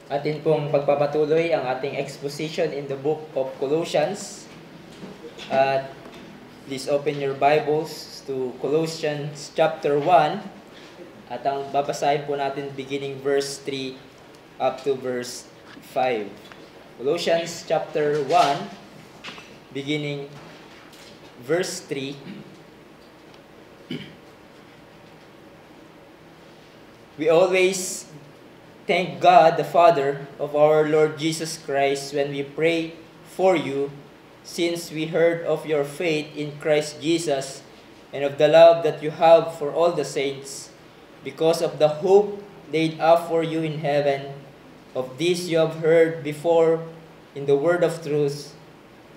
Atin pong pagpapatuloy ang ating exposition in the book of Colossians. At please open your Bibles to Colossians chapter 1. At ang babasahin po natin beginning verse 3 up to verse 5. Colossians chapter 1, beginning verse 3. We always thank God, the Father of our Lord Jesus Christ, when we pray for you, since we heard of your faith in Christ Jesus and of the love that you have for all the saints, because of the hope laid up for you in heaven. Of this you have heard before in the word of truth,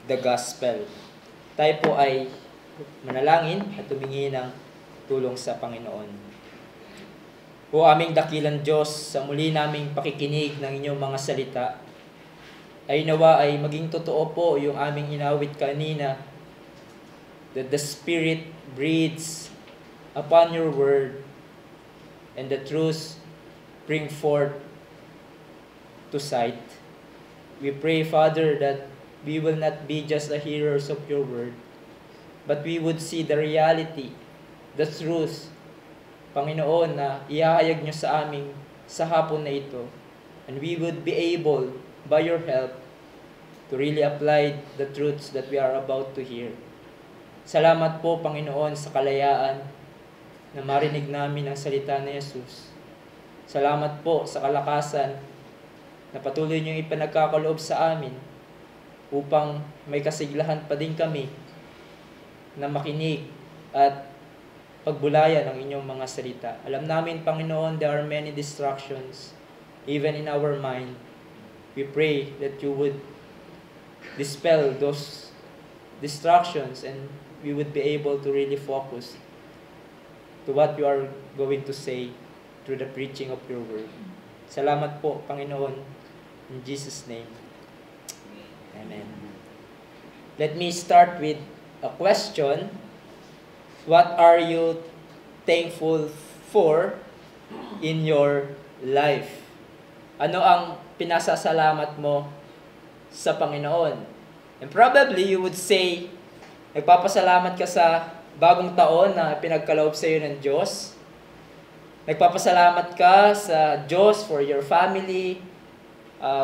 the gospel. Tayo po ay manalangin at humingi ng tulong sa Panginoon. O aming dakilang Diyos, sa muli naming pakikinig ng inyong mga salita, ay nawa ay maging totoo po yung aming inawit kanina, that the Spirit breathes upon your word, and the truth bring forth to sight. We pray, Father, that we will not be just the hearers of your word, but we would see the reality, the truth, Panginoon, na ihahayag nyo sa amin sa hapon na ito. And we would be able, by your help, to really apply the truths that we are about to hear. Salamat po, Panginoon, sa kalayaan na marinig namin ang salita ni Jesus. Salamat po sa kalakasan na patuloy niyong ipinagkakaloob sa amin upang may kasiglahan pa din kami na makinig at pagbulayan ng inyong mga salita. Alam namin, Panginoon, there are many distractions, even in our mind. We pray that you would dispel those distractions and we would be able to really focus to what you are going to say through the preaching of your word. Salamat po, Panginoon, in Jesus' name. Amen. Let me start with a question. What are you thankful for in your life? Ano ang pinasasalamat mo sa Panginoon? And probably you would say, nagpapasalamat ka sa bagong taon na pinagkaloob sa iyo ng Diyos. Nagpapasalamat ka sa Diyos for your family,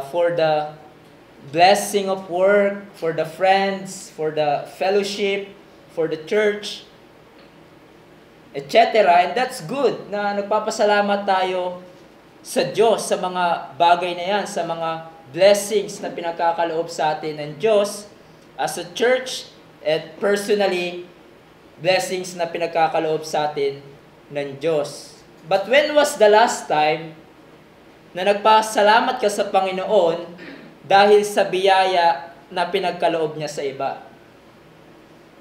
for the blessing of work, for the friends, for the fellowship, for the church, etc. And that's good na nagpapasalamat tayo sa Diyos sa mga bagay na yan, sa mga blessings na pinagkakaloob sa atin ng Diyos as a church at personally, blessings na pinagkakaloob sa atin ng Diyos. But when was the last time na nagpasalamat ka sa Panginoon dahil sa biyaya na pinagkaloob niya sa iba?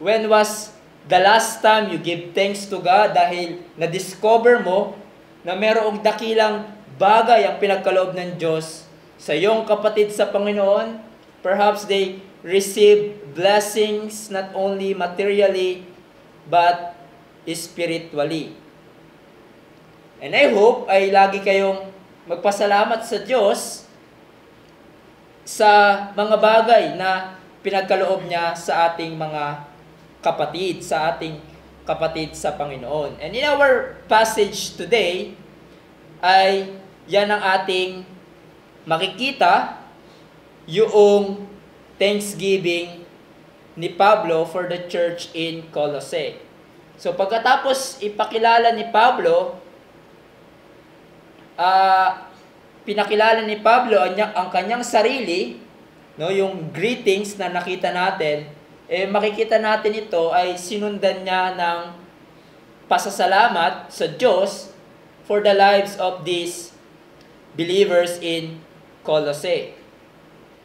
When was the last time you give thanks to God dahil na-discover mo na mayroong dakilang bagay ang pinagkaloob ng Diyos sa iyong kapatid sa Panginoon? Perhaps they receive blessings not only materially but spiritually. And I hope ay lagi kayong magpasalamat sa Diyos sa mga bagay na pinagkaloob niya sa ating mga kapatid, sa ating kapatid sa Panginoon. And in our passage today, ay yan ang ating makikita, yung thanksgiving ni Pablo for the church in Colossae. So pagkatapos ipakilala ni Pablo, pinakilala ni Pablo ang kanyang sarili, no, yung greetings na nakita natin, makikita natin ito ay sinundan niya ng pasasalamat sa Diyos for the lives of these believers in Colossae.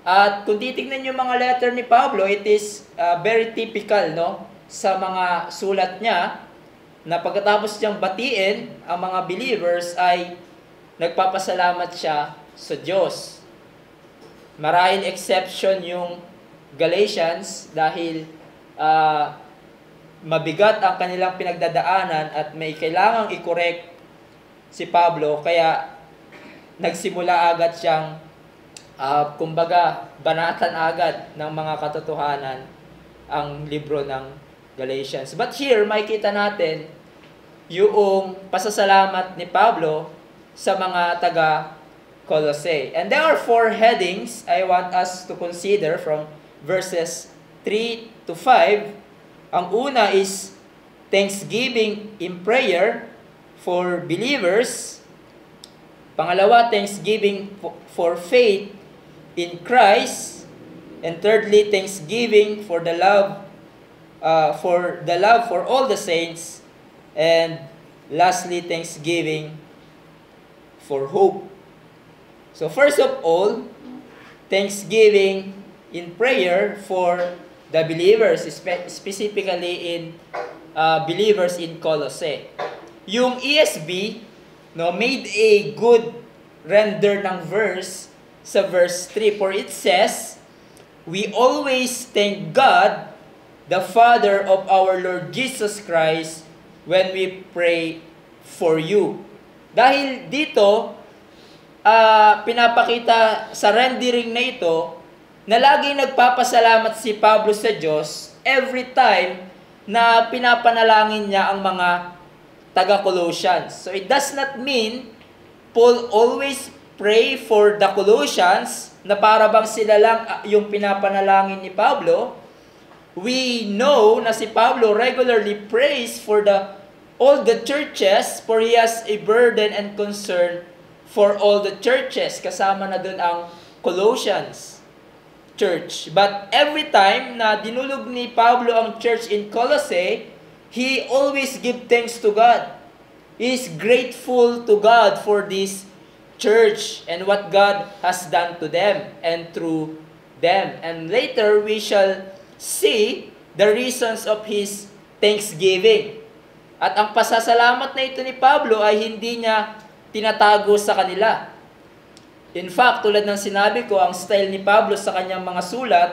At kung titignan yung mga letter ni Pablo, it is very typical, no, sa mga sulat niya na pagkatapos niyang batiin ang mga believers ay nagpapasalamat siya sa Diyos. Marahil exception yung Galatians dahil mabigat ang kanilang pinagdadaanan at may kailangang i-correct si Pablo, kaya nagsimula agad siyang kumbaga, banatan agad ng mga katotohanan ang libro ng Galatians. But here, makikita natin yung pasasalamat ni Pablo sa mga taga Colossae. And there are 4 headings I want us to consider from verses 3 to 5. Ang una is thanksgiving in prayer for believers. Pangalawa, thanksgiving for faith in Christ. And thirdly, thanksgiving for the love for all the saints. And lastly, thanksgiving for hope. So first of all, thanksgiving in prayer for the believers, specifically in believers in Colossae. Yung ESV made a good render ng verse sa verse 3, for it says, "We always thank God, the Father of our Lord Jesus Christ, when we pray for you." Dahil dito, pinapakita sa rendering na ito na laging nagpapasalamat si Pablo sa Diyos every time na pinapanalangin niya ang mga taga-Colossians. So it does not mean Paul always pray for the Colossians na para bang sila lang yung pinapanalangin ni Pablo. We know na si Pablo regularly prays for all the churches, for he has a burden and concern for all the churches. Kasama na dun ang Colossians church. But every time na dinulog ni Pablo ang church in Colossae, he always give thanks to God. He is grateful to God for this church and what God has done to them and through them. And later, we shall see the reasons of his thanksgiving. At ang pasasalamat na ito ni Pablo ay hindi niya tinatago sa kanila. In fact, tulad ng sinabi ko, ang style ni Pablo sa kanyang mga sulat,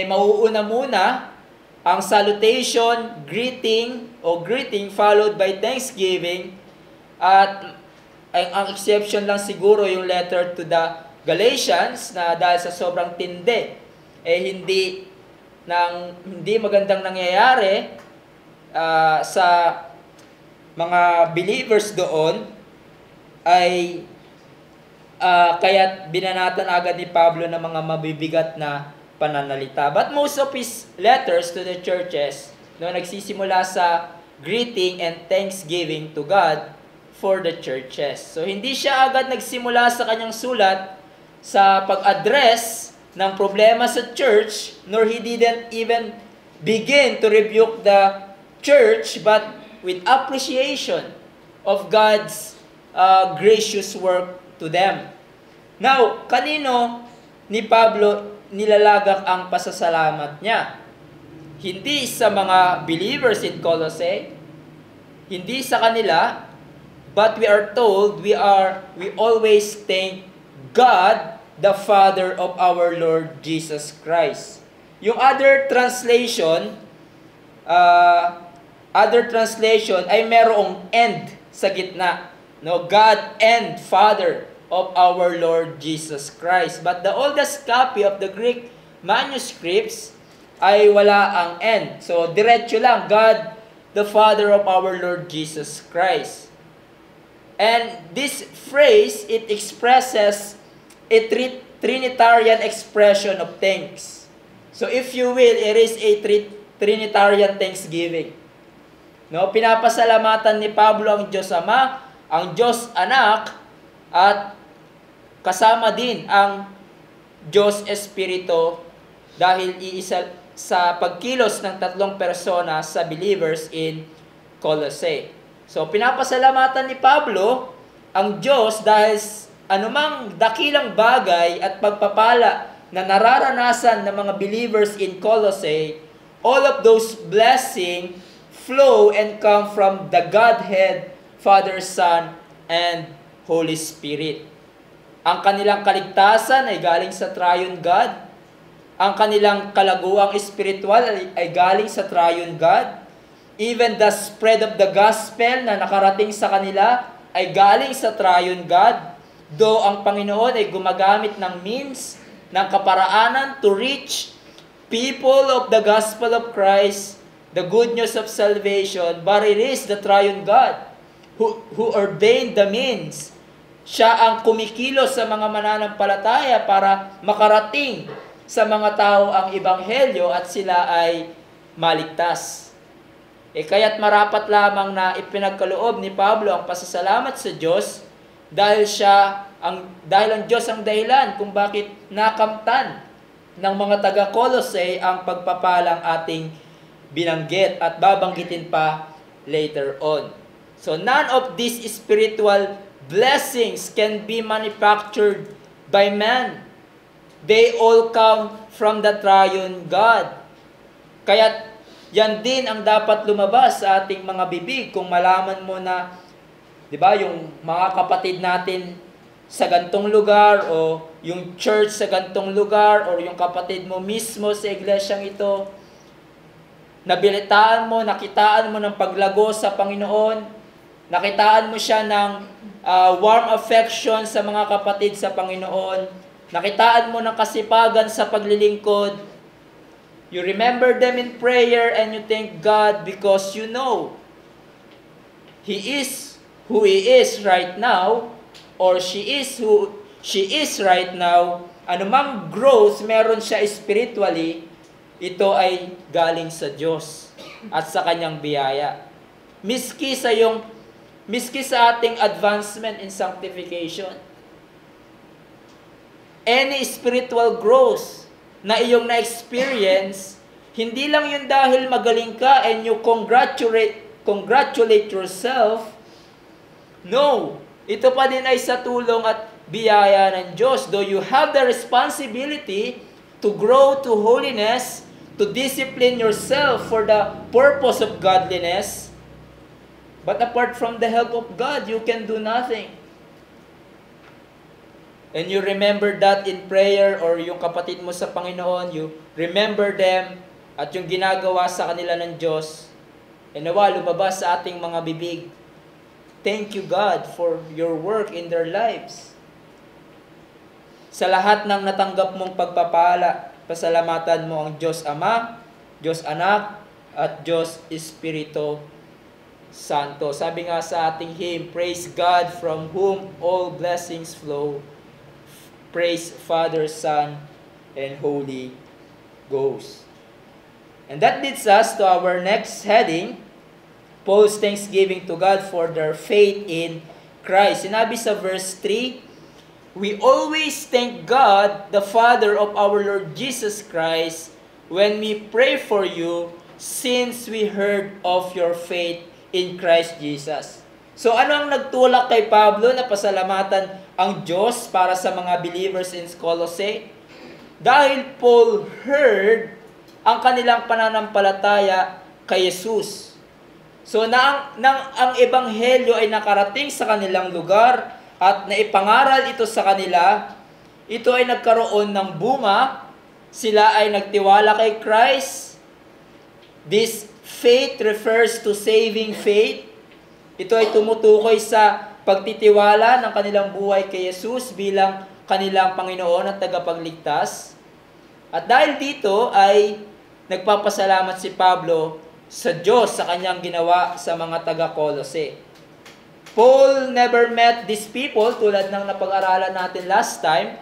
mauuna muna ang salutation, greeting followed by thanksgiving. At ang exception lang siguro yung letter to the Galatians na dahil sa sobrang tindi, hindi magandang nangyayari sa mga believers doon, ay kaya binanatan agad ni Pablo ng mga mabibigat na pananalita. But most of his letters to the churches, nagsisimula sa greeting and thanksgiving to God for the churches. So hindi siya agad nagsimula sa kanyang sulat sa pag-address ng problema sa church, nor he didn't even begin to rebuke the church, but with appreciation of God's gracious work to them. Now, kanino ni Pablo nilalagak ang pasasalamat niya? Hindi sa mga believers in Colossae, hindi sa kanila, but we are told we always thank God, the Father of our Lord Jesus Christ. Yung other translation ay merong "and" sa gitna. God and Father of our Lord Jesus Christ. But the oldest copy of the Greek manuscripts ay wala ang "and". So, diretso lang, God, the Father of our Lord Jesus Christ. And this phrase, it expresses a Trinitarian expression of thanks. So, if you will, it is a Trinitarian thanksgiving. Pinapasalamatan ni Pablo ang Diyos Ama, ang Diyos Anak, at kasama din ang Diyos Espiritu dahil iisa sa pagkilos ng tatlong persona sa believers in Colossae. So, pinapasalamatan ni Pablo ang Diyos dahil anumang dakilang bagay at pagpapala na nararanasan ng mga believers in Colossae, all of those blessings flow and come from the Godhead, Father, Son, and Holy Spirit. Ang kanilang kaligtasan ay galing sa Triune God. Ang kanilang kalaguang espiritual ay galing sa Triune God. Even the spread of the gospel na nakarating sa kanila ay galing sa Triune God. Though ang Panginoon ay gumagamit ng means, ng kaparaanan to reach people of the gospel of Christ, the good news of salvation, but it is the triune God who ordained the means. Siya ang kumikilos sa mga mananampalataya para makarating sa mga tao ang ebanghelyo at sila ay maligtas. Kaya't marapat lamang na ipinagkaloob ni Pablo ang pasasalamat sa Diyos dahil ang Diyos ang dahilan kung bakit nakamtan ng mga taga-Colossae ang pagpapalang ating binanggit at babanggitin pa later on. So none of these spiritual blessings can be manufactured by man. They all come from the triune God. Kaya yan din ang dapat lumabas sa ating mga bibig kung malaman mo na, di ba, yung mga kapatid natin sa gantong lugar o yung church sa gantong lugar o yung kapatid mo mismo sa iglesyang ito, nabilitaan mo, nakitaan mo ng paglago sa Panginoon, nakitaan mo siya ng warm affection sa mga kapatid sa Panginoon, nakitaan mo ng kasipagan sa paglilingkod, you remember them in prayer and you thank God because you know He is who He is right now, or she is who she is right now. Anumang growth meron siya spiritually, ito ay galing sa Diyos at sa Kanyang biyaya. Miski sa ating advancement in sanctification, any spiritual growth na iyong na-experience, hindi lang yun dahil magaling ka and you congratulate yourself. No, ito pa din ay sa tulong at biyaya ng Diyos. Though you have the responsibility to grow to holiness, to discipline yourself for the purpose of godliness, but apart from the help of God, you can do nothing. And you remember that in prayer, or yung kapatid mo sa Panginoon, you remember them at yung ginagawa sa kanila ng Diyos. And nawa, lumabas sa ating mga bibig, thank you God for your work in their lives. Sa lahat ng natanggap mong pagpapala, pasalamatan mo ang Diyos Ama, Diyos Anak, at Diyos Espiritu Santo. Sabi nga sa ating hymn, praise God from whom all blessings flow. Praise Father, Son, and Holy Ghost. And that leads us to our next heading, Paul's thanksgiving to God for their faith in Christ. Sinabi sa verse 3, we always thank God, the Father of our Lord Jesus Christ, when we pray for you, since we heard of your faith in Christ Jesus. So ano ang nagtulak kay Pablo na pasalamatan ang Diyos para sa mga believers in Colossae? Dahil Paul heard ang kanilang pananampalataya kay Jesus. So nang ang ebanghelyo ay nakarating sa kanilang lugar at naipangaral ito sa kanila, ito ay nagkaroon ng bunga, sila ay nagtiwala kay Christ. This faith refers to saving faith. Ito ay tumutukoy sa pagtitiwala ng kanilang buhay kay Jesus bilang kanilang Panginoon at tagapagligtas. At dahil dito ay nagpapasalamat si Pablo sa Diyos sa kanyang ginawa sa mga taga-Colossae. Paul never met these people, tulad ng napag-aralan natin last time.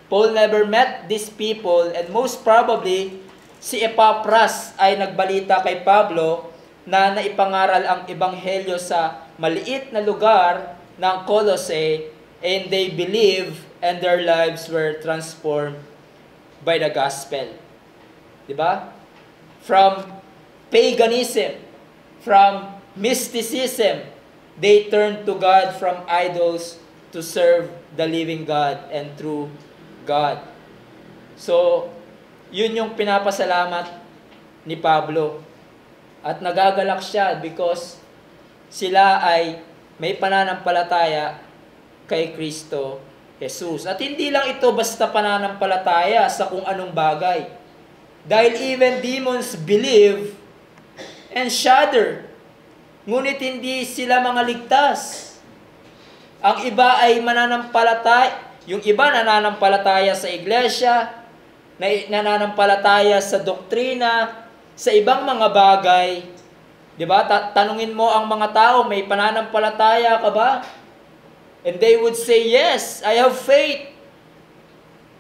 Paul never met these people, and most probably si Epaphras ay nagbalita kay Pablo na naipangaral ang ebanghelyo sa maliit na lugar ng Colossae, and they believe and their lives were transformed by the gospel. Diba? From paganism, from mysticism, they turned to God, from idols to serve the living God and true God. So, yun yung pinapasalamat ni Pablo. At nagagalak siya because sila ay may pananampalataya kay Kristo Jesus. At hindi lang ito basta pananampalataya sa kung anong bagay. Dahil even demons believe and shudder. Ngunit hindi sila mga ligtas. Ang iba ay mananampalataya, yung iba nananampalataya sa iglesia, nananampalataya sa doktrina, sa ibang mga bagay. 'Di ba? Tanungin mo ang mga tao, may pananampalataya ka ba? And they would say, yes, I have faith.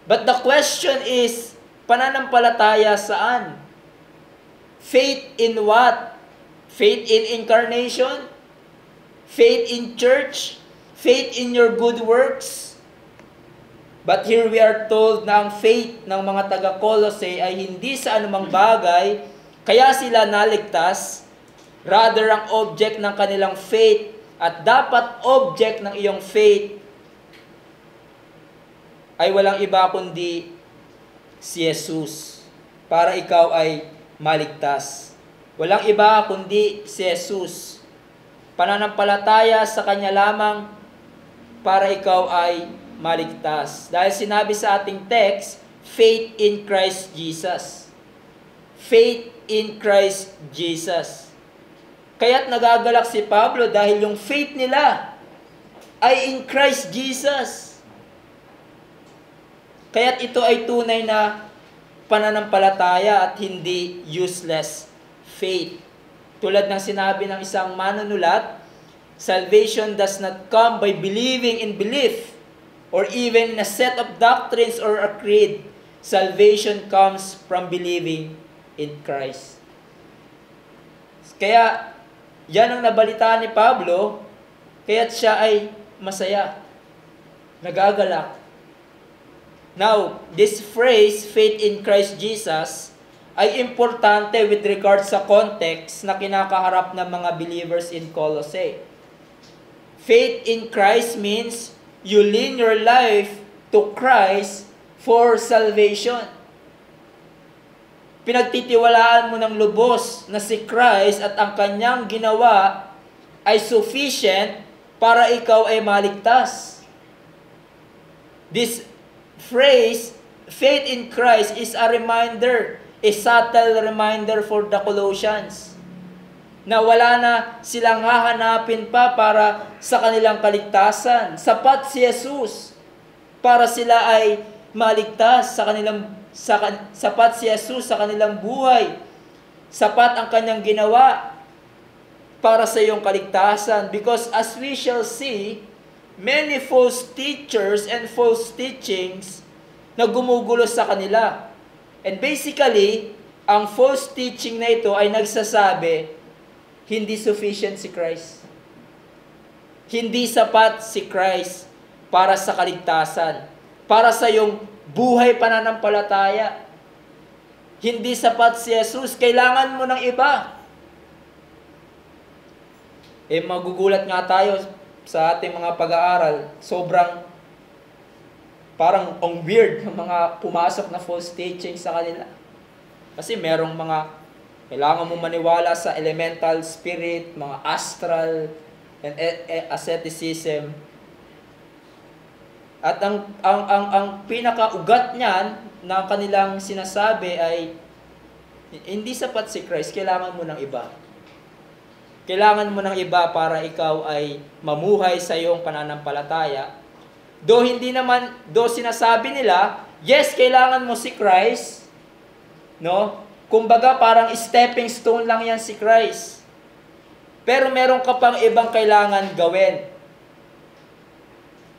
But the question is, pananampalataya saan? Faith in what? Faith in incarnation? Faith in church? Faith in your good works? But here we are told na ang faith ng mga taga-Colossae ay hindi sa anumang bagay, kaya sila naligtas, rather ang object ng kanilang faith at dapat object ng iyong faith ay walang iba kundi si Jesus para ikaw ay maligtas. Walang iba kundi si Jesus. Pananampalataya sa Kanya lamang para ikaw ay maligtas. Dahil sinabi sa ating text, faith in Christ Jesus. Faith in Christ Jesus. Kaya't nagagalak si Pablo dahil yung faith nila ay in Christ Jesus. Kaya't ito ay tunay na pananampalataya at hindi useless faith. Tulad ng sinabi ng isang manunulat, salvation does not come by believing in belief or even in a set of doctrines or a creed. Salvation comes from believing in Christ. Kaya, yan ang nabalitaan ni Pablo, kaya't siya ay masaya, nagagalak. Now, this phrase, faith in Christ Jesus, ay importante with regard sa context na kinakaharap ng mga believers in Colossae. Faith in Christ means you lean your life to Christ for salvation. Pinagtitiwalaan mo ng lubos na si Christ at ang kanyang ginawa ay sufficient para ikaw ay maligtas. This phrase, faith in Christ, is a reminder, a subtle reminder for the Colossians na wala na silang hahanapin pa para sa kanilang kaligtasan. Sapat si Jesus para sila ay maligtas sa kanilang sapat si Jesus sa kanilang buhay. Sapat ang kanyang ginawa para sa iyong kaligtasan. Because as we shall see, many false teachers and false teachings na gumugulo sa kanila. And basically, ang false teaching na ito ay nagsasabi, hindi sufficient si Christ. Hindi sapat si Christ para sa kaligtasan. Para sa iyong buhay pananampalataya. Hindi sapat si Jesus. Kailangan mo ng iba. Magugulat nga tayo sa ating mga pag-aaral. Sobrang parang ang weird ng mga pumasok na false teaching sa kanila. Kasi merong mga kailangan mo maniwala sa elemental spirit, mga astral, and asceticism. At ang pinakaugat niyan na kanilang sinasabi ay hindi sapat si Christ, kailangan mo ng iba. Kailangan mo ng iba para ikaw ay mamuhay sa iyong pananampalataya. Though sinasabi nila, yes, kailangan mo si Christ, no? Kumbaga parang stepping stone lang yan si Christ. Pero meron ka pang ibang kailangan gawin.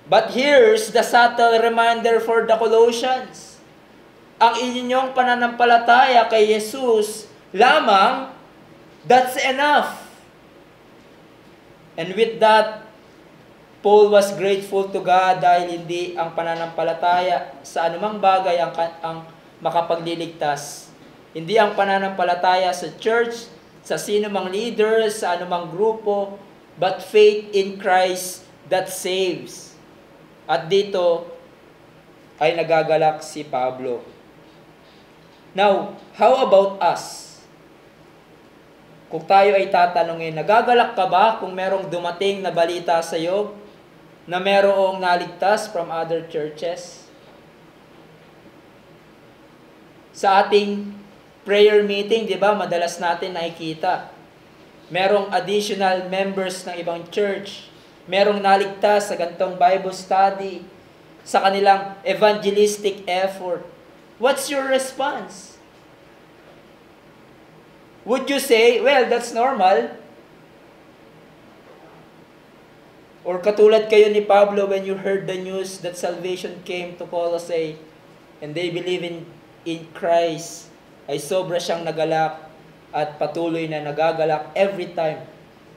But here's the subtle reminder for the Colossians. Ang inyong pananampalataya kay Jesus lamang, that's enough. And with that, Paul was grateful to God dahil hindi ang pananampalataya sa anumang bagay ang makapagliligtas. Hindi ang pananampalataya sa church, sa sino mang leader, sa anumang grupo, but faith in Christ that saves. At dito ay nagagalak si Pablo. Now, how about us? Kung tayo ay tatanungin, nagagalak ka ba kung merong dumating na balita sa iyo na merong naligtas from other churches? Sa ating prayer meeting, di ba, madalas natin nakikita, merong additional members ng ibang church merong naligtas sa gantong Bible study, sa kanilang evangelistic effort, what's your response? Would you say, well, that's normal? Or katulad kayo ni Pablo when you heard the news that salvation came to Colossae and they believe in Christ, ay sobra siyang nagalak at patuloy na nagagalak every time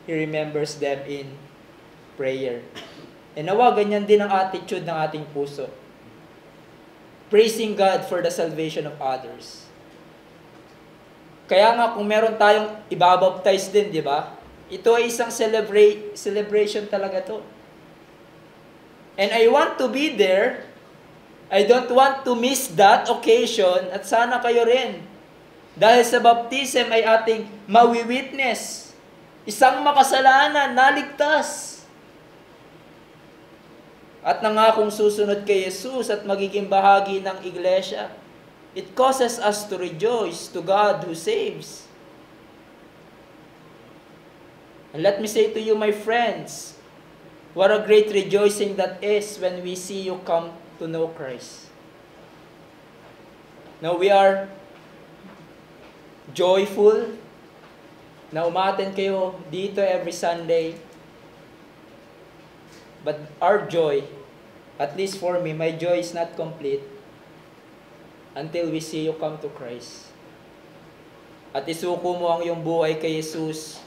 he remembers them in prayer. E nawa, ganyan din ang attitude ng ating puso. Praising God for the salvation of others. Kaya nga kung meron tayong ibabaptize din, di ba? Ito ay isang celebration talaga to. And I want to be there. I don't want to miss that occasion at sana kayo rin. Dahil sa baptism ay ating mawi-witness. Isang makasalanan, naligtas. At nangakong susunod kay Jesus at magiging bahagi ng iglesia. It causes us to rejoice to God who saves. And let me say to you, my friends, what a great rejoicing that is when we see you come to know Christ. Now we are joyful na umaten kayo dito every Sunday. But our joy, at least for me, my joy is not complete until we see you come to Christ. At isuko mo ang iyong buhay kay Jesus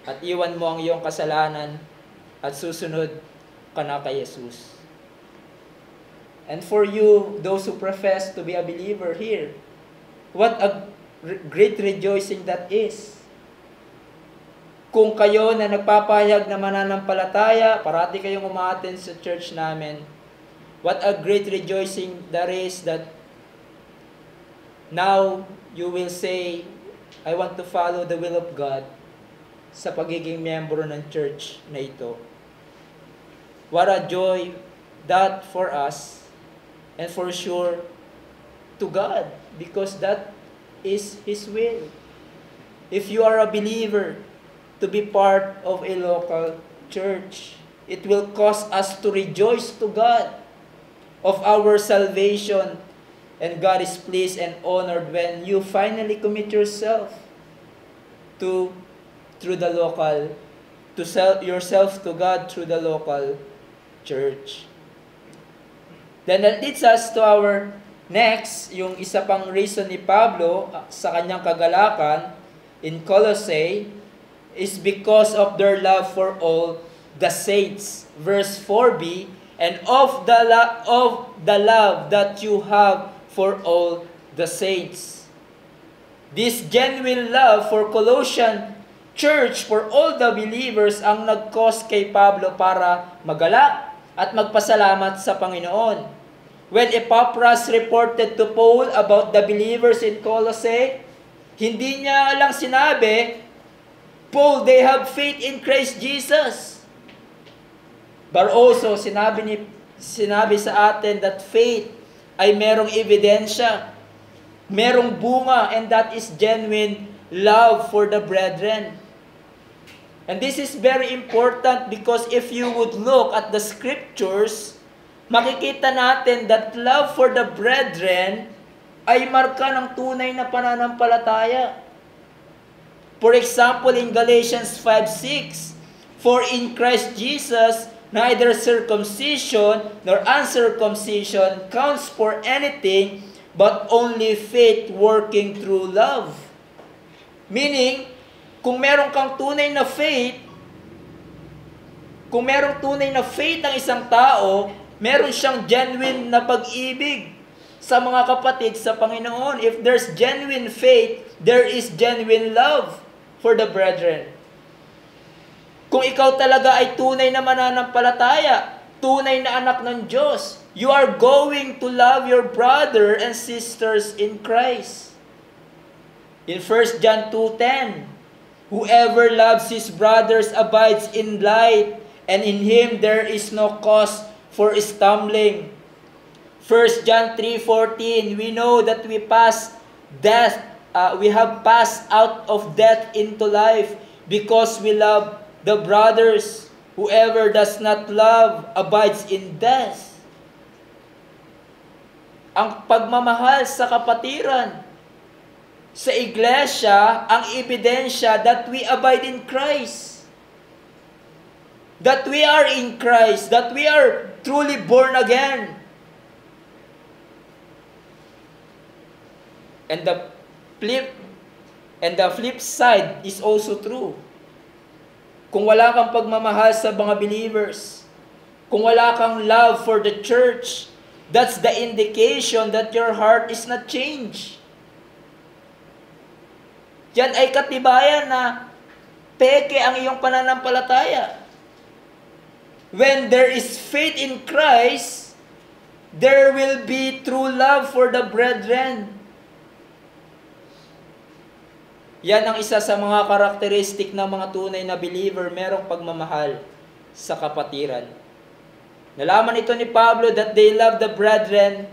at iwan mo ang iyong kasalanan at susunod ka na kay Jesus. And for you, those who profess to be a believer here, what a great rejoicing that is. Kung kayo na nagpapahayag na mananampalataya, parati kayong umaattend sa church namin, what a great rejoicing that is that now you will say, I want to follow the will of God sa pagiging miyembro ng church na ito. What a joy that for us and for sure to God, because that is His will. If you are a believer to be part of a local church, it will cause us to rejoice to God of our salvation, and God is pleased and honored when you finally commit yourself to yourself to God through the local church. Then that leads us to our next, yung isa pang reason ni Pablo sa kanyang kagalakan in Colossae is because of their love for all the saints. Verse 4b, and of the love that you have for all the saints. This genuine love for Colossian church, for all the believers, ang nag-cause kay Pablo para magalak at magpasalamat sa Panginoon. When Epaphras reported to Paul about the believers in Colossae, hindi niya lang sinabi, Paul, they have faith in Christ Jesus. But also, sinabi sa atin that faith ay merong ebidensya, merong bunga, and that is genuine love for the brethren. And this is very important because if you would look at the scriptures, makikita natin that love for the brethren ay marka ng tunay na pananampalataya. For example, in Galatians 5:6, for in Christ Jesus, neither circumcision nor uncircumcision counts for anything, but only faith working through love. Meaning, kung meron kang tunay na faith, kung merong tunay na faith ang isang tao, meron siyang genuine na pag-ibig sa mga kapatid sa Panginoon. If there's genuine faith, there is genuine love for the brethren. Kung ikaw talaga ay tunay na mananampalataya, tunay na anak ng Diyos, you are going to love your brother and sisters in Christ. In 1 John 2:10, whoever loves his brothers abides in light, and in him there is no cause for stumbling. 1 John 3:14, we know that we have passed out of death into life because we love the brothers. Whoever does not love abides in death. Ang pagmamahal sa kapatiran, sa iglesia, ang ebidensya that we abide in Christ. That we are in Christ. That we are truly born again. And the flip side is also true. Kung wala kang pagmamahal sa mga believers, kung wala kang love for the church, that's the indication that your heart is not changed. Yan ay katibayan na peke ang iyong pananampalataya. When there is faith in Christ, there will be true love for the brethren. Yan ang isa sa mga karakteristik ng mga tunay na believer, merong pagmamahal sa kapatiran. Nalaman ito ni Pablo that they love the brethren.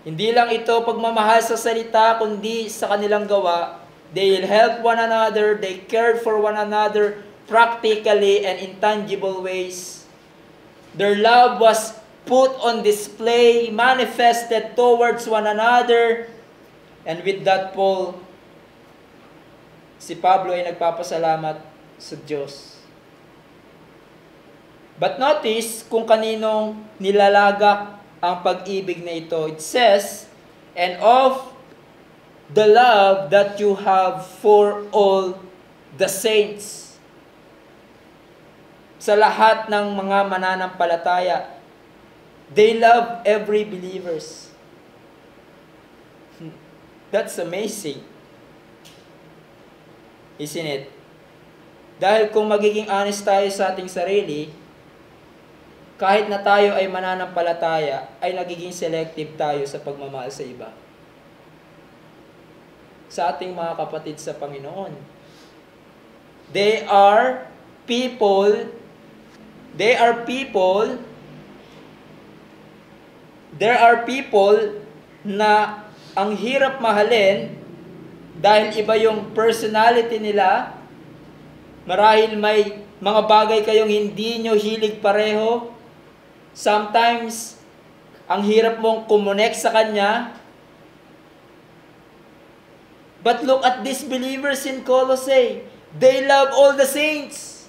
Hindi lang ito pagmamahal sa salita, kundi sa kanilang gawa. They help one another, they cared for one another practically and in tangible ways. Their love was put on display, manifested towards one another. And with that, si Pablo ay nagpapasalamat sa Diyos. But notice kung kaninong nilalagak ang pag-ibig na ito. It says, and of the love that you have for all the saints. Sa lahat ng mga mananampalataya, they love every believers. That's amazing. Isn't it? Dahil kung magiging honest tayo sa ating sarili, kahit na tayo ay mananampalataya, ay nagiging selective tayo sa pagmamahal sa iba. Sa ating mga kapatid sa Panginoon. There are people na ang hirap mahalin dahil iba yung personality nila. Marahil may mga bagay kayong hindi nyo hilig pareho. Sometimes, ang hirap mong kumonek sa kanya. But look at these believers in Colossae. They love all the saints.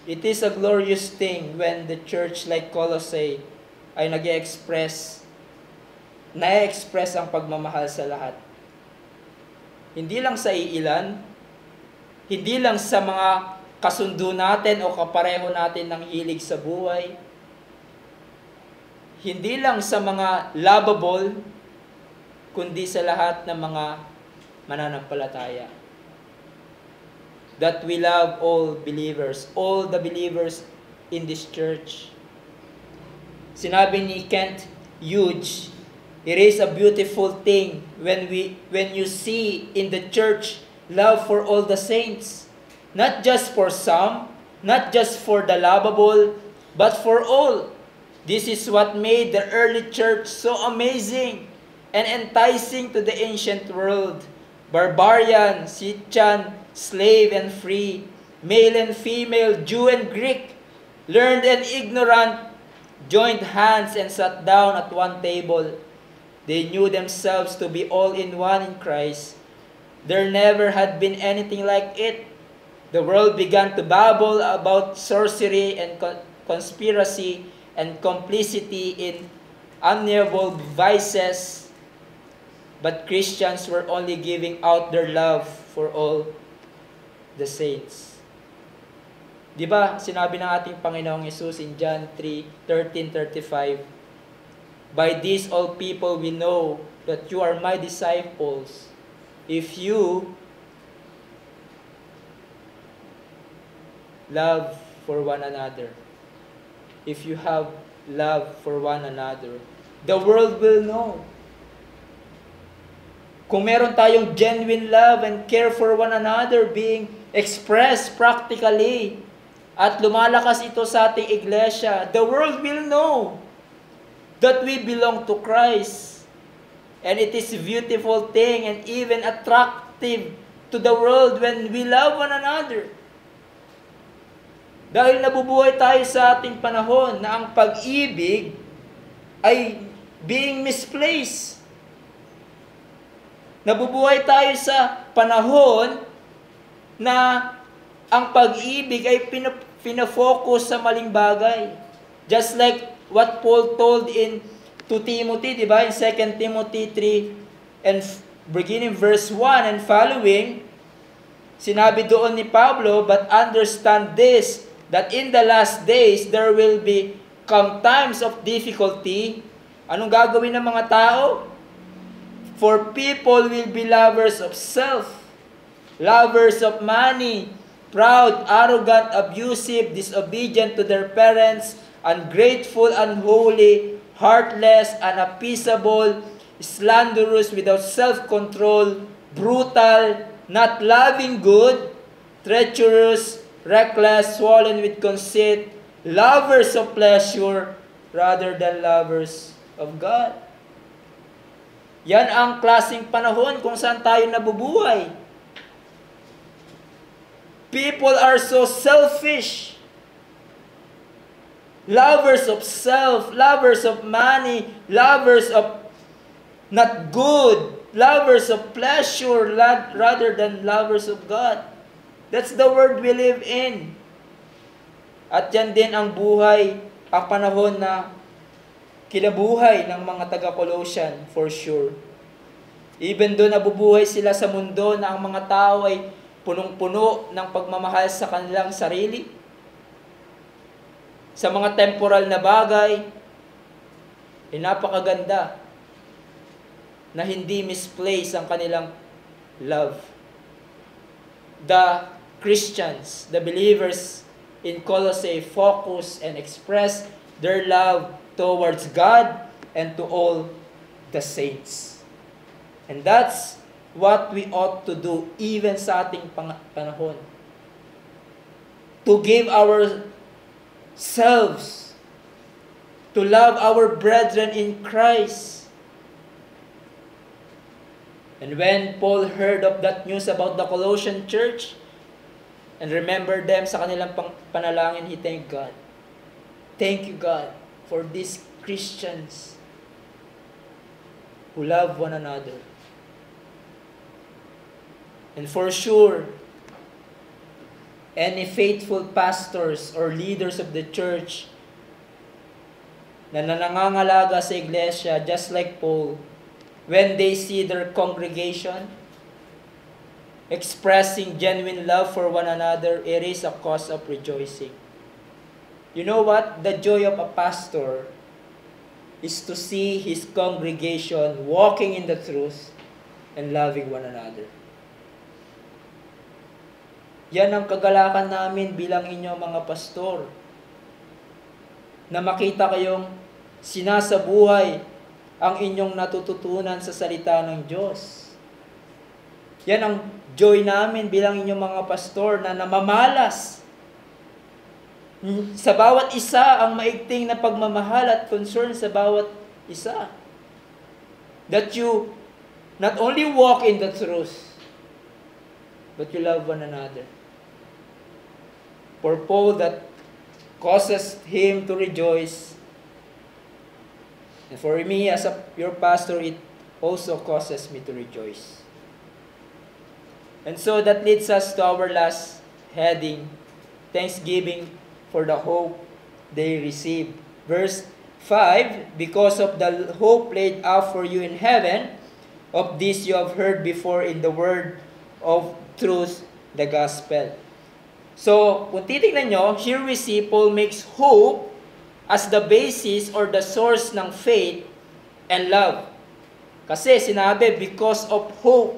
It is a glorious thing when the church like Colossae ay na-express ang pagmamahal sa lahat. Hindi lang sa iilan, hindi lang sa mga kasundo natin o kapareho natin ng hilig sa buhay, hindi lang sa mga lovable, kundi sa lahat ng mga mananampalataya. That we love all the believers in this church. Sinabi ni Kent Hughes, it is a beautiful thing when you see in the church love for all the saints. Not just for some, not just for the lovable, but for all. This is what made the early church so amazing and enticing to the ancient world. Barbarian, Scythian, slave and free, male and female, Jew and Greek, learned and ignorant, joined hands and sat down at one table. They knew themselves to be all in one in Christ. There never had been anything like it. The world began to babble about sorcery and conspiracy and complicity in amiable vices. But Christians were only giving out their love for all the saints. Di ba, sinabi ng ating Panginoong Yesus in John 3:13-35, by this all people will know that you are my disciples, if you love for one another. If you have love for one another, the world will know. Kung meron tayong genuine love and care for one another being expressed practically, at lumalakas ito sa ating iglesia, the world will know that we belong to Christ. And it is a beautiful thing and even attractive to the world when we love one another. Dahil nabubuhay tayo sa ating panahon na ang pag-ibig ay being misplaced. Nabubuhay tayo sa panahon na ang pag-ibig ay pinafocus sa maling bagay. Just like what Paul told in to Timothy, di ba? In 2 Timothy 3 and beginning verse 1 and following, sinabi doon ni Pablo, "But understand this, that in the last days there will come times of difficulty." Anong gagawin ng mga tao? "For people will be lovers of self, lovers of money, proud, arrogant, abusive, disobedient to their parents, ungrateful, unholy, heartless, unappeasable, slanderous, without self-control, brutal, not loving good, treacherous, reckless, swollen with conceit, lovers of pleasure rather than lovers of God." Yan ang klaseng panahon kung saan tayo nabubuhay. People are so selfish. Lovers of self, lovers of money, lovers of not good, lovers of pleasure rather than lovers of God. That's the world we live in. At yan din ang buhay, ang panahon na kinabuhay ng mga taga-Colossian for sure. Even though nabubuhay sila sa mundo na ang mga tao ay punong-puno ng pagmamahal sa kanilang sarili, sa mga temporal na bagay, ay napakaganda na hindi misplace ang kanilang love. The Christians, the believers in Colossae focus and express their love towards God and to all the saints. And that's what we ought to do even sa ating panahon. To give ourselves to love our brethren in Christ. And when Paul heard of that news about the Colossian church and remembered them sa kanilang panalangin, he thanked God. Thank you, God, for these Christians who love one another. And for sure, any faithful pastors or leaders of the church na nangangalaga sa iglesia, just like Paul, when they see their congregation expressing genuine love for one another, it is a cause of rejoicing. You know what? The joy of a pastor is to see his congregation walking in the truth and loving one another. Yan ang kagalakan namin bilang inyong mga pastor. Na makita kayong sinasabuhay ang inyong natututunan sa salita ng Diyos. Yan ang joy namin bilang inyong mga pastor na namamalas sa bawat isa ang maigting na pagmamahal at concern sa bawat isa. That you not only walk in the truth, but you love one another. For Paul, that causes him to rejoice. And for me, as your pastor, it also causes me to rejoice. And so that leads us to our last heading, thanksgiving for the hope they receive. Verse 5, because of the hope laid out for you in heaven, of this you have heard before in the word of truth, the gospel. So, kung titignan nyo, here we see Paul makes hope as the basis or the source ng faith and love. Kasi sinabi, because of hope.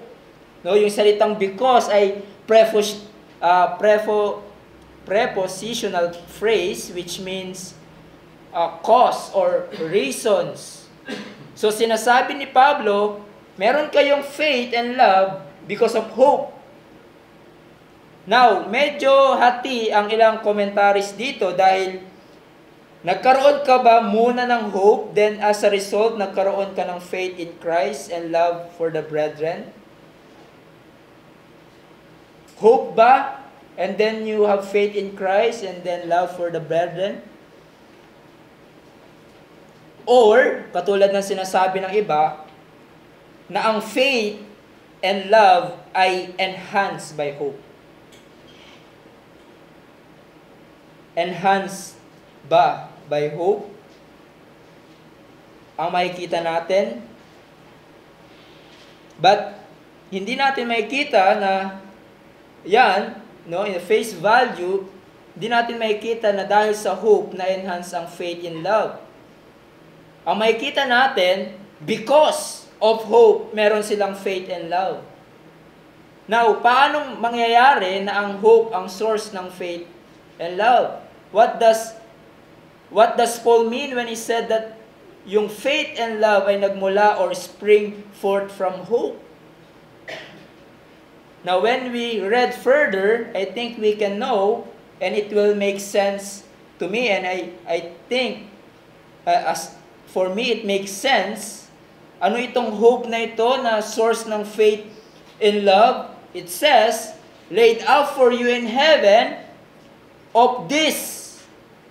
No, yung salitang because ay prepositional phrase which means cause or reasons. So, sinasabi ni Pablo, meron kayong faith and love because of hope. Now, medyo hati ang ilang commentaries dito dahil nagkaroon ka ba muna ng hope, then as a result, nagkaroon ka ng faith in Christ and love for the brethren? Hope ba? And then you have faith in Christ and then love for the brethren? Or, katulad ng sinasabi ng iba, na ang faith and love ay enhanced by hope. Enhanced ba by hope? Ang makikita natin. But, hindi natin makikita na yan, no, in face value, hindi natin makikita na dahil sa hope na enhance ang faith in love. Ang makikita natin, because of hope, meron silang faith and love. Now, paanong mangyayari na ang hope ang source ng faith and love? What does Paul mean when he said that yung faith and love ay nagmula or spring forth from hope? Now, when we read further, I think we can know, and it will make sense to me, and I think, for me, it makes sense. Ano itong hope na ito na source ng faith in love? It says, laid out for you in heaven, of this,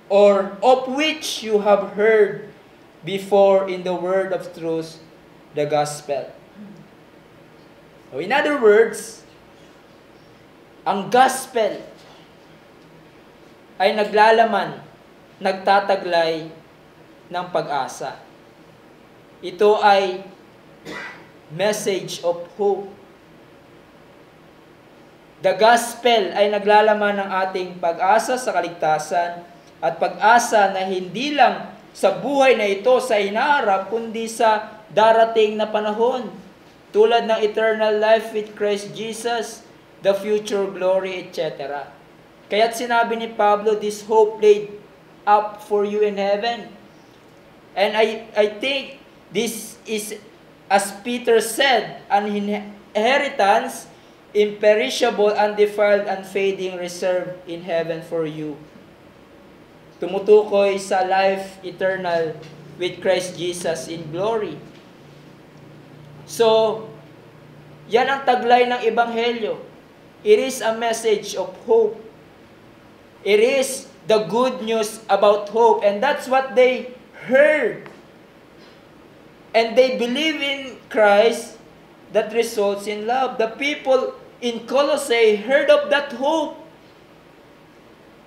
or of which you have heard before in the word of truth, the gospel. So in other words, ang gospel ay naglalaman, nagtataglay ng pag-asa. Ito ay message of hope. The gospel ay naglalaman ng ating pag-asa sa kaligtasan at pag-asa na hindi lang sa buhay na ito sa hinaharap, kundi sa darating na panahon. Tulad ng eternal life with Christ Jesus, the future glory, etc. Kaya't sinabi ni Pablo, this hope laid up for you in heaven. And I think this is, as Peter said, an inheritance, imperishable, undefiled, unfading, reserved in heaven for you. Tumutukoy sa life eternal with Christ Jesus in glory. So, yan ang taglay ng Ebanghelyo. It is a message of hope. It is the good news about hope. And that's what they heard. And they believe in Christ that results in love. The people in Colossae heard of that hope.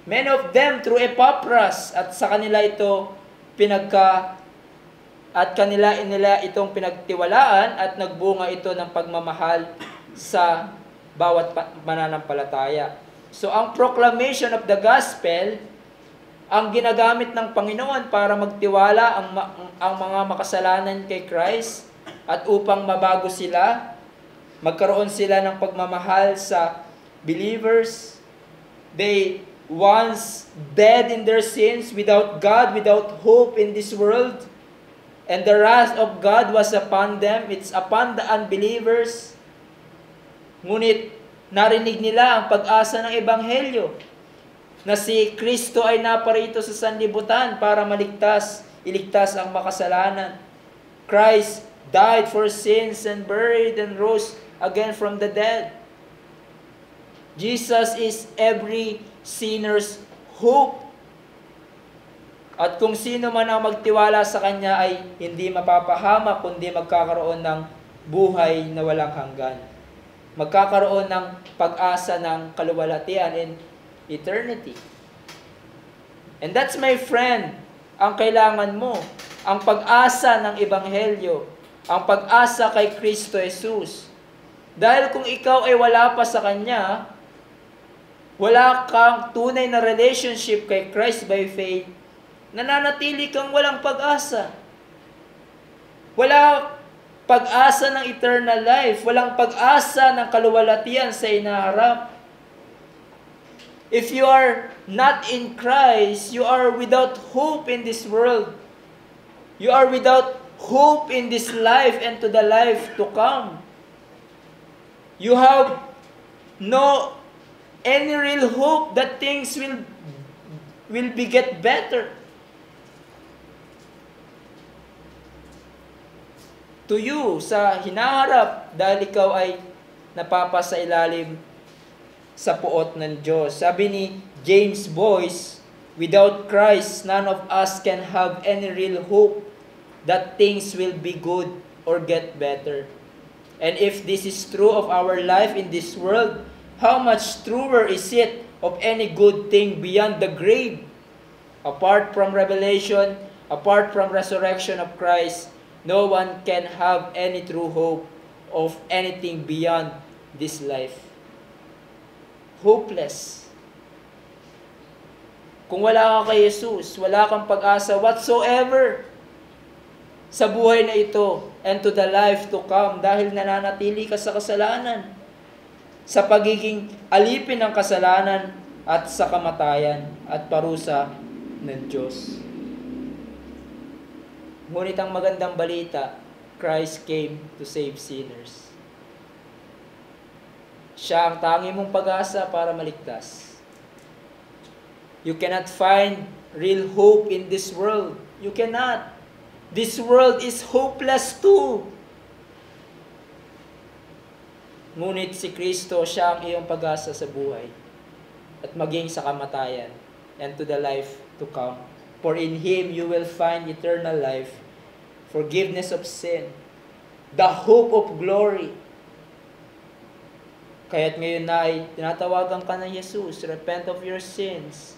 Many of them through Epaphras, at sa kanila ito kanila itong pinagtiwalaan at nagbunga ito ng pagmamahal sa bawat mananampalataya. So ang proclamation of the gospel ang ginagamit ng Panginoon para magtiwala ang mga makasalanan kay Christ at upang mabago sila, magkaroon sila ng pagmamahal sa believers. They once dead in their sins, without God, without hope in this world, and the wrath of God was upon them. It's upon the unbelievers. Ngunit narinig nila ang pag-asa ng Ebanghelyo na si Kristo ay naparito sa sanlibutan para iligtas ang makasalanan. Christ died for sins and buried and rose again from the dead. Jesus is every sinner's hope. At kung sino man ang magtiwala sa Kanya ay hindi mapapahamak, kundi magkakaroon ng buhay na walang hanggan. Magkakaroon ng pag-asa ng kaluwalhatian in eternity. And that's, my friend, ang kailangan mo. Ang pag-asa ng Ebanghelyo. Ang pag-asa kay Kristo Jesus. Dahil kung ikaw ay wala pa sa Kanya, wala kang tunay na relationship kay Christ by faith, nananatili kang walang pag-asa. Wala pag-asa ng eternal life. Walang pag-asa ng kaluwalhatian sa inaharap. If you are not in Christ, you are without hope in this world. You are without hope in this life and to the life to come. You have no any real hope that things will get better to you sa hinaharap dahil ikaw ay napapasa ilalim sa puot ng Diyos. Sabi ni James Boyce, without Christ, none of us can have any real hope that things will be good or get better. And if this is true of our life in this world, how much truer is it of any good thing beyond the grave? Apart from revelation, apart from resurrection of Christ, no one can have any true hope of anything beyond this life. Hopeless. Kung wala ka kay Jesus, wala kang pag-asa whatsoever sa buhay na ito and to the life to come dahil nananatili ka sa kasalanan, sa pagiging alipin ng kasalanan at sa kamatayan at parusa ng Diyos. Ngunit ang magandang balita, Christ came to save sinners. Siya ang tangi mong pag-asa para maligtas. You cannot find real hope in this world. You cannot. This world is hopeless too. Ngunit si Kristo, siya ang iyong pag-asa sa buhay at maging sa kamatayan and to the life to come. For in Him you will find eternal life, forgiveness of sin, the hope of glory. Kaya't ngayon na ay tinatawagan ka ng Jesus, repent of your sins.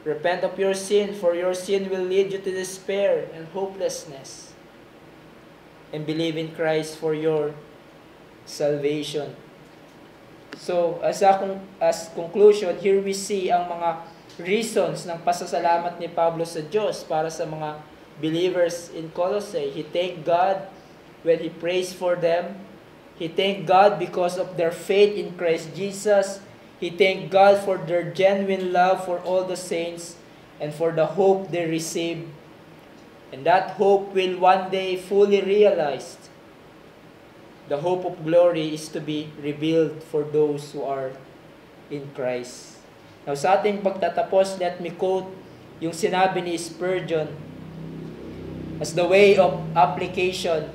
Repent of your sin, for your sin will lead you to despair and hopelessness. And believe in Christ for your salvation. So, as conclusion, here we see ang mga reasons ng pasasalamat ni Pablo sa Diyos para sa mga believers in Colossae. He thanked God when he prays for them. He thanked God because of their faith in Christ Jesus. He thanked God for their genuine love for all the saints and for the hope they received. And that hope will one day fully realized. The hope of glory is to be revealed for those who are in Christ. Now sa ating pagtatapos, let me quote yung sinabi ni Spurgeon as the way of application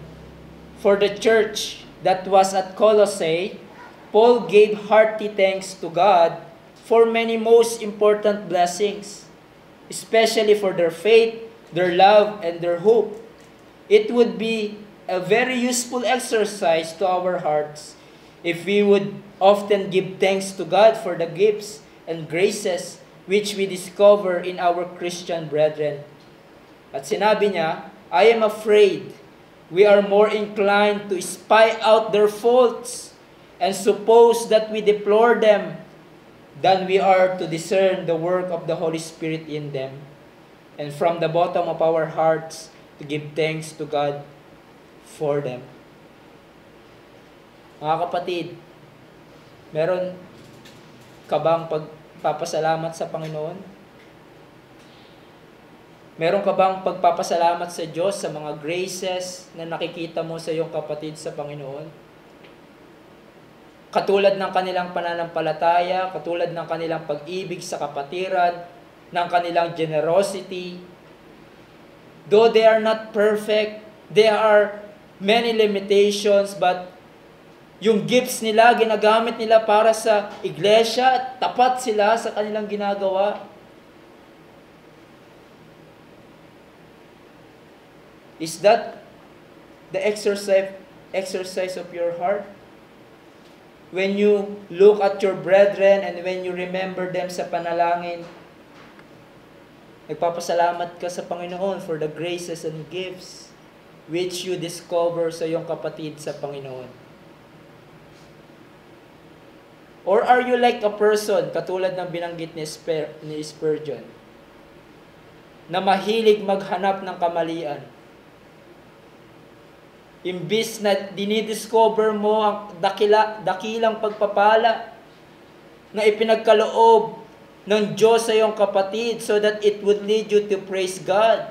for the church that was at Colossae. Paul gave hearty thanks to God for many most important blessings, especially for their faith, their love, and their hope. It would be a very useful exercise to our hearts if we would often give thanks to God for the gifts and graces which we discover in our Christian brethren. At sinabi niya, I am afraid we are more inclined to spy out their faults and suppose that we deplore them than we are to discern the work of the Holy Spirit in them, and from the bottom of our hearts to give thanks to God for them. Mga kapatid, meron ka bang pagpapasalamat sa Panginoon? Meron ka bang pagpapasalamat sa Diyos sa mga graces na nakikita mo sa iyong kapatid sa Panginoon? Katulad ng kanilang pananampalataya, katulad ng kanilang pag-ibig sa kapatiran, ng kanilang generosity. Though they are not perfect, there are many limitations, but yung gifts nila, ginagamit nila para sa iglesia, at tapat sila sa kanilang ginagawa. Is that the exercise of your heart? When you look at your brethren and when you remember them sa panalangin, nagpapasalamat ka sa Panginoon for the graces and gifts which you discover sa iyong kapatid sa Panginoon. Or are you like a person, katulad ng binanggit ni Spurgeon, na mahilig maghanap ng kamalian? Imbis na dinidiscover mo ang dakilang pagpapala na ipinagkaloob ng Diyos sa iyong kapatid so that it would lead you to praise God?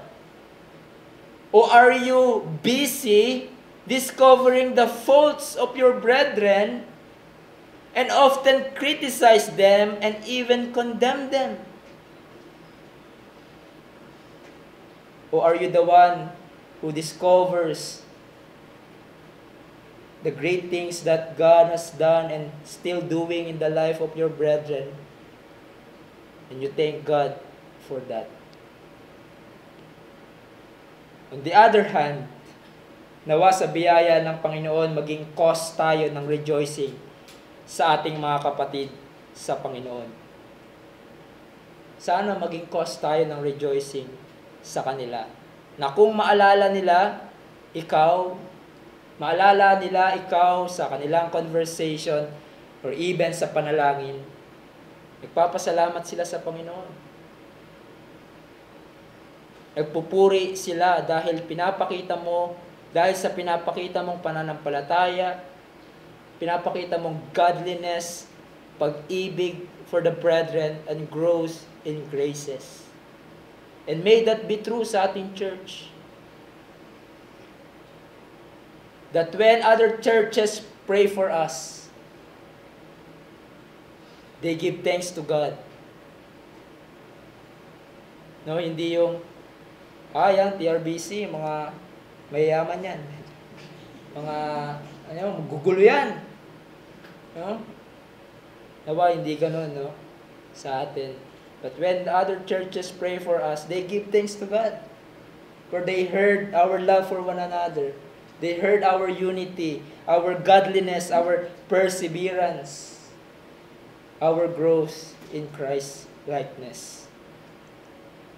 Or are you busy discovering the faults of your brethren and often criticize them and even condemn them? Or are you the one who discovers the great things that God has done and still doing in the life of your brethren. And you thank God for that. On the other hand, nawa sa biyaya ng Panginoon maging cause tayo ng rejoicing sa ating mga kapatid sa Panginoon. Sana maging cause tayo ng rejoicing sa kanila. Na kung maalala nila ikaw sa kanilang conversation or even sa panalangin, nagpapasalamat sila sa Panginoon. Nagpupuri sila dahil sa pinapakita mong pananampalataya, pinapakita mong godliness, pag-ibig for the brethren, and growth in graces. And may that be true sa ating church. That when other churches pray for us, they give thanks to God. No, hindi yung yan, TRBC, mga mayayaman yan. Mga, gugulo yan. No? Nawa, hindi ganun, no? Sa atin. But when other churches pray for us, they give thanks to God. For they heard our love for one another. They heard our unity, our godliness, our perseverance, our growth in Christ's likeness.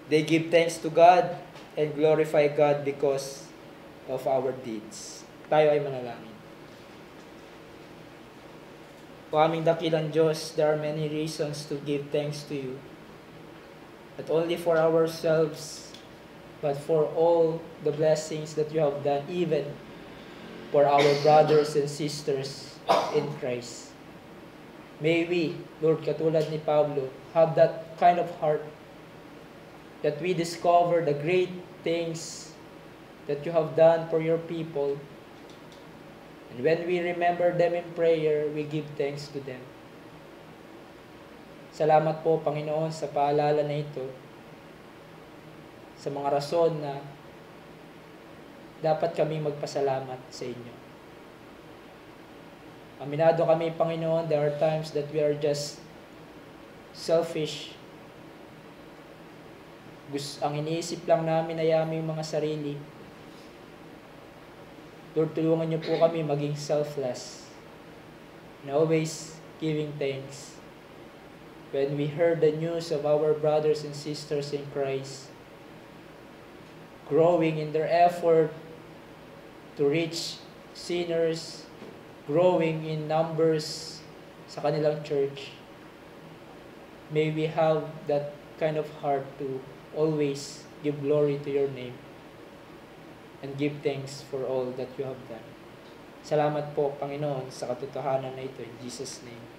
They give thanks to God and glorify God because of our deeds. Tayo ay manalangin. O aming dakilang Diyos, there are many reasons to give thanks to you. Not only for ourselves, but for all the blessings that you have done, even for our brothers and sisters in Christ. May we, Lord, katulad ni Pablo, have that kind of heart that we discover the great things that you have done for your people. And when we remember them in prayer, we give thanks to them. Salamat po, Panginoon, sa paalala na ito, sa mga rason na dapat kami magpasalamat sa inyo. Aminado kami, Panginoon, there are times that we are just selfish. Ang iniisip lang namin ay aming mga sarili. Lord, tulungan niyo po kami maging selfless and always giving thanks. When we heard the news of our brothers and sisters in Christ growing in their effort to reach sinners, growing in numbers sa kanilang church, may we have that kind of heart to always give glory to your name and give thanks for all that you have done. Salamat po, Panginoon, sa katotohanan na ito. In Jesus' name.